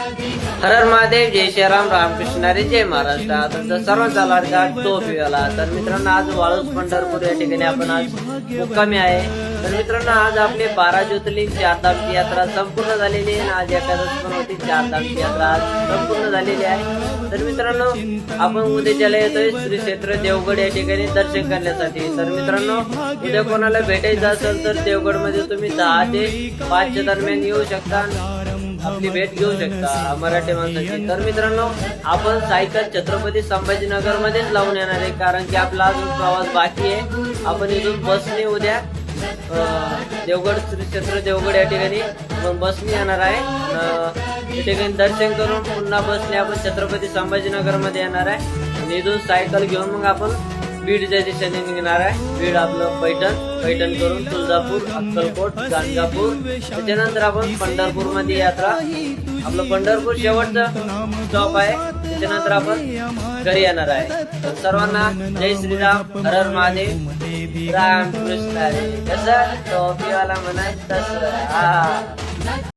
हर हर महादेव, जय श्रीराम, रामकृष्ण हरी, जय महाराष्ट्र. आता सर्वांचा लाडका टोपीवाला. तर मित्रांनो, आज वाळूज पंढरपूर या ठिकाणी आपण आज मुक्कामी आहे. तर मित्रांनो, आज आपले 12 ज्योतिर्लिंग चारधामची यात्रा संपूर्ण झालेली आहे. आज एकादश पण होती. चारधामची यात्रा आज संपूर्ण झालेली आहे. तर मित्रांनो, आपण उद्याच्याला येतोय श्री क्षेत्र देवगड या ठिकाणी दर्शन करण्यासाठी. तर मित्रांनो, उद्या कोणाला भेटायचं असेल तर देवगड मध्ये तुम्ही 10 ते 5 दरम्यान येऊ शकता, आपली भेट घेऊ शकता मराठी माणसाची. तर मित्रांनो, आपण सायकल छत्रपती संभाजीनगर मध्येच लावून येणार आहे, कारण की आपला अजून प्रवास बाकी आहे. आपण इथून बसने उद्या देवगड श्री क्षेत्र देवगड या ठिकाणी आपण बसने येणार आहे. या ठिकाणी दर्शन करून पुन्हा बसने आपण छत्रपती संभाजीनगर मध्ये येणार आहे. आणि इथून सायकल घेऊन मग आपण बीडच्या दिशेने निघणार आहे. बीड आपलं पैठण करून तुळजापूर, अक्कलकोट, गाणगापूर, त्याच्यानंतर आपण पंढरपूर मध्ये यात्रा. आपलं पंढरपूर शेवटचं स्टॉप आहे. त्याच्यानंतर आपण घरी येणार आहे. तर सर्वांना जय श्रीराम, हर हर महादेव, रामकृष्ण हरी. कसं टोपीवाला म्हणायचं तसं.